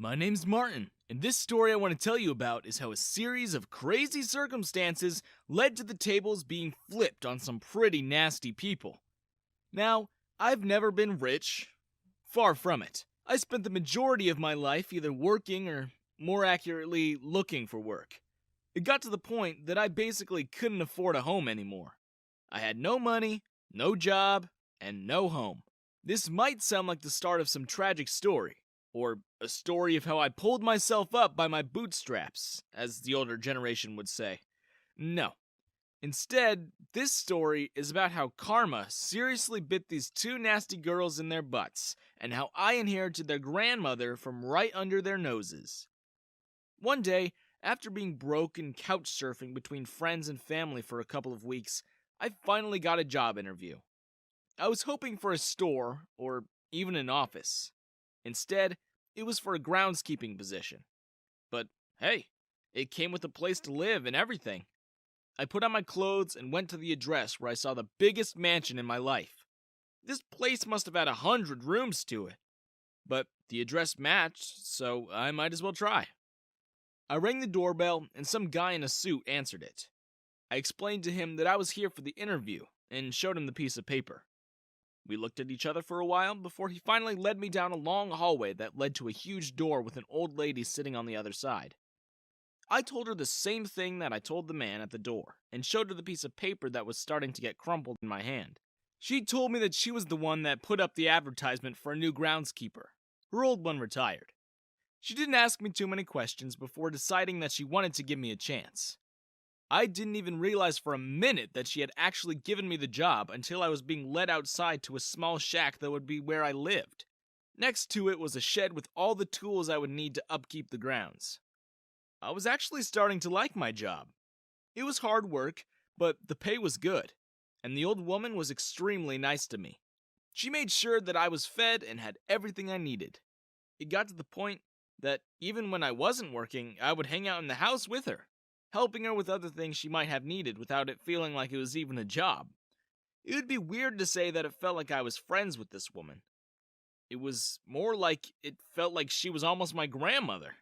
My name's Martin, and this story I want to tell you about is how a series of crazy circumstances led to the tables being flipped on some pretty nasty people. Now, I've never been rich. Far from it. I spent the majority of my life either working or, more accurately, looking for work. It got to the point that I basically couldn't afford a home anymore. I had no money, no job, and no home. This might sound like the start of some tragic story, or a story of how I pulled myself up by my bootstraps, as the older generation would say. No. Instead, this story is about how karma seriously bit these two nasty girls in their butts, and how I inherited their grandmother from right under their noses. One day, after being broke and couch surfing between friends and family for a couple of weeks, I finally got a job interview. I was hoping for a store, or even an office. Instead, it was for a groundskeeping position. But hey, it came with a place to live and everything. I put on my clothes and went to the address where I saw the biggest mansion in my life. This place must have had 100 rooms to it. But the address matched, so I might as well try. I rang the doorbell and some guy in a suit answered it. I explained to him that I was here for the interview and showed him the piece of paper. We looked at each other for a while before he finally led me down a long hallway that led to a huge door with an old lady sitting on the other side. I told her the same thing that I told the man at the door, and showed her the piece of paper that was starting to get crumpled in my hand. She told me that she was the one that put up the advertisement for a new groundskeeper. Her old one retired. She didn't ask me too many questions before deciding that she wanted to give me a chance. I didn't even realize for a minute that she had actually given me the job until I was being led outside to a small shack that would be where I lived. Next to it was a shed with all the tools I would need to upkeep the grounds. I was actually starting to like my job. It was hard work, but the pay was good, and the old woman was extremely nice to me. She made sure that I was fed and had everything I needed. It got to the point that even when I wasn't working, I would hang out in the house with her, helping her with other things she might have needed without it feeling like it was even a job. It would be weird to say that it felt like I was friends with this woman. It was more like it felt like she was almost my grandmother.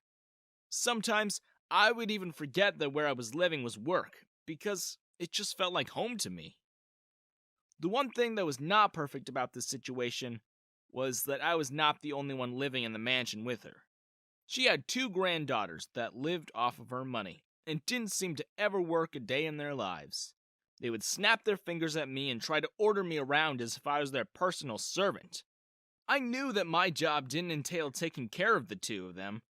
Sometimes I would even forget that where I was living was work, because it just felt like home to me. The one thing that was not perfect about this situation was that I was not the only one living in the mansion with her. She had two granddaughters that lived off of her money, and didn't seem to ever work a day in their lives. They would snap their fingers at me and try to order me around as if I was their personal servant. I knew that my job didn't entail taking care of the two of them,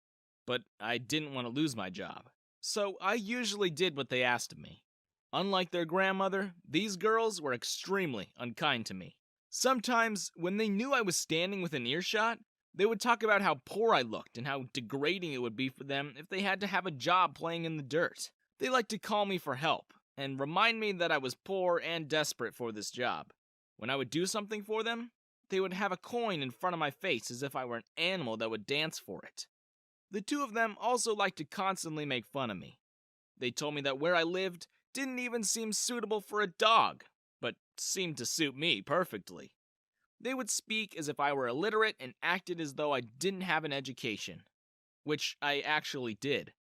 but I didn't want to lose my job, so I usually did what they asked of me. Unlike their grandmother, these girls were extremely unkind to me. Sometimes, when they knew I was standing within earshot, they would talk about how poor I looked and how degrading it would be for them if they had to have a job playing in the dirt. They liked to call me for help and remind me that I was poor and desperate for this job. When I would do something for them, they would have a coin in front of my face as if I were an animal that would dance for it. The two of them also liked to constantly make fun of me. They told me that where I lived didn't even seem suitable for a dog, but seemed to suit me perfectly. They would speak as if I were illiterate and acted as though I didn't have an education, which I actually did.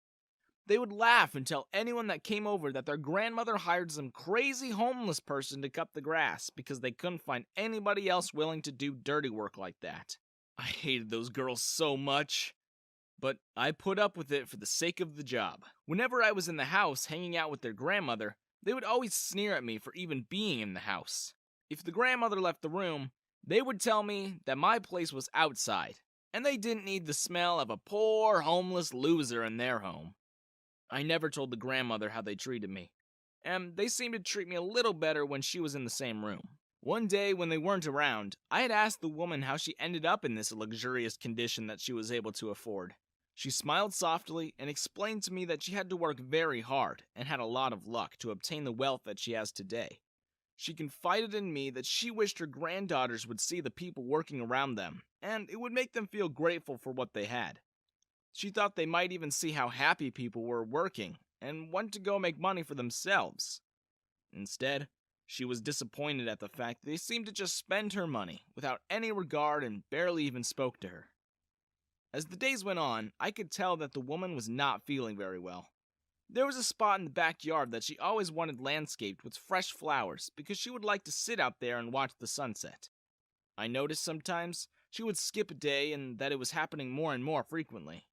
They would laugh and tell anyone that came over that their grandmother hired some crazy homeless person to cut the grass because they couldn't find anybody else willing to do dirty work like that. I hated those girls so much, but I put up with it for the sake of the job. Whenever I was in the house hanging out with their grandmother, they would always sneer at me for even being in the house. If the grandmother left the room, they would tell me that my place was outside, and they didn't need the smell of a poor, homeless loser in their home. I never told the grandmother how they treated me, and they seemed to treat me a little better when she was in the same room. One day, when they weren't around, I had asked the woman how she ended up in this luxurious condition that she was able to afford. She smiled softly and explained to me that she had to work very hard and had a lot of luck to obtain the wealth that she has today. She confided in me that she wished her granddaughters would see the people working around them, and it would make them feel grateful for what they had. She thought they might even see how happy people were working, and want to go make money for themselves. Instead, she was disappointed at the fact that they seemed to just spend her money without any regard and barely even spoke to her. As the days went on, I could tell that the woman was not feeling very well. There was a spot in the backyard that she always wanted landscaped with fresh flowers because she would like to sit out there and watch the sunset. I noticed sometimes she would skip a day and that it was happening more and more frequently.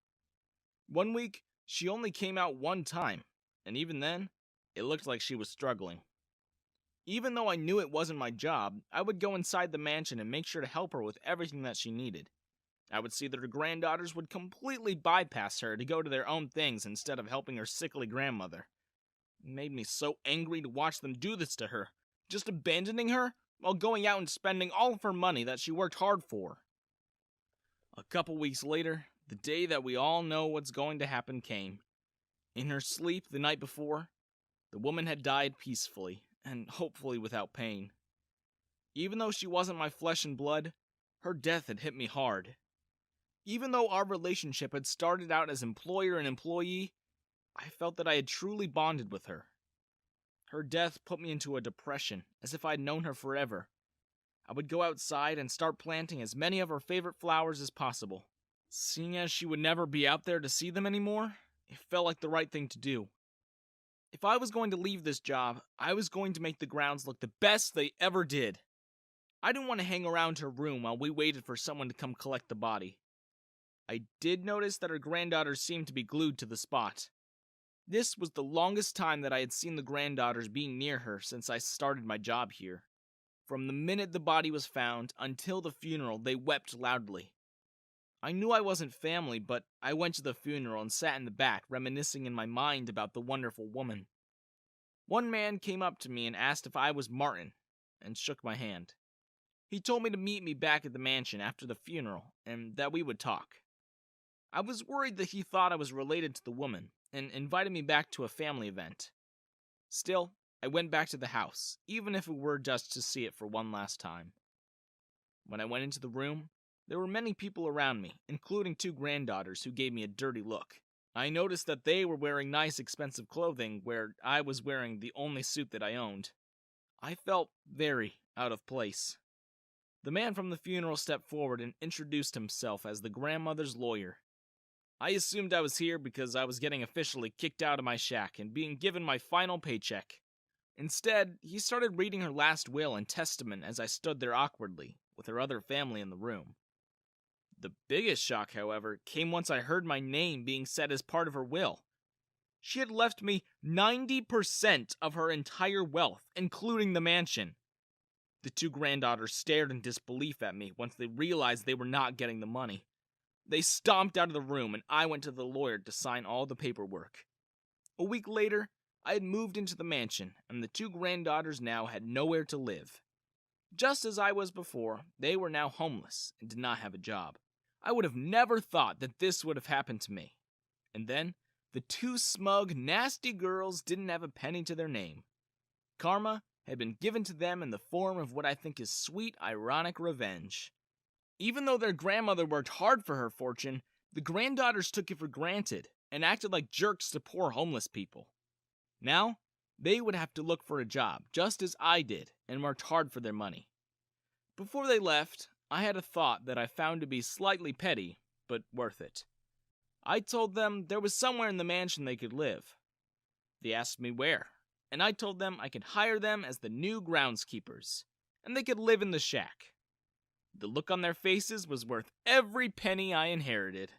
One week, she only came out one time, and even then, it looked like she was struggling. Even though I knew it wasn't my job, I would go inside the mansion and make sure to help her with everything that she needed. I would see that her granddaughters would completely bypass her to go to their own things instead of helping her sickly grandmother. It made me so angry to watch them do this to her, just abandoning her while going out and spending all of her money that she worked hard for. A couple weeks later, the day that we all know what's going to happen came. In her sleep the night before, the woman had died peacefully, and hopefully without pain. Even though she wasn't my flesh and blood, her death had hit me hard. Even though our relationship had started out as employer and employee, I felt that I had truly bonded with her. Her death put me into a depression, as if I'd known her forever. I would go outside and start planting as many of her favorite flowers as possible. Seeing as she would never be out there to see them anymore, it felt like the right thing to do. If I was going to leave this job, I was going to make the grounds look the best they ever did. I didn't want to hang around her room while we waited for someone to come collect the body. I did notice that her granddaughters seemed to be glued to the spot. This was the longest time that I had seen the granddaughters being near her since I started my job here. From the minute the body was found until the funeral, they wept loudly. I knew I wasn't family, but I went to the funeral and sat in the back, reminiscing in my mind about the wonderful woman. One man came up to me and asked if I was Martin, and shook my hand. He told me to meet me back at the mansion after the funeral, and that we would talk. I was worried that he thought I was related to the woman, and invited me back to a family event. Still, I went back to the house, even if it were just to see it for one last time. When I went into the room, there were many people around me, including 2 granddaughters who gave me a dirty look. I noticed that they were wearing nice, expensive clothing, where I was wearing the only suit that I owned. I felt very out of place. The man from the funeral stepped forward and introduced himself as the grandmother's lawyer. I assumed I was here because I was getting officially kicked out of my shack and being given my final paycheck. Instead, he started reading her last will and testament as I stood there awkwardly, with her other family in the room. The biggest shock, however, came once I heard my name being said as part of her will. She had left me 90% of her entire wealth, including the mansion. The 2 granddaughters stared in disbelief at me once they realized they were not getting the money. They stomped out of the room and I went to the lawyer to sign all the paperwork. A week later, I had moved into the mansion and the 2 granddaughters now had nowhere to live. Just as I was before, they were now homeless and did not have a job. I would have never thought that this would have happened to me. And then, the 2 smug, nasty girls didn't have a penny to their name. Karma had been given to them in the form of what I think is sweet, ironic revenge. Even though their grandmother worked hard for her fortune, the granddaughters took it for granted and acted like jerks to poor homeless people. Now, they would have to look for a job, just as I did, and worked hard for their money. Before they left, I had a thought that I found to be slightly petty, but worth it. I told them there was somewhere in the mansion they could live. They asked me where, and I told them I could hire them as the new groundskeepers, and they could live in the shack. The look on their faces was worth every penny I inherited.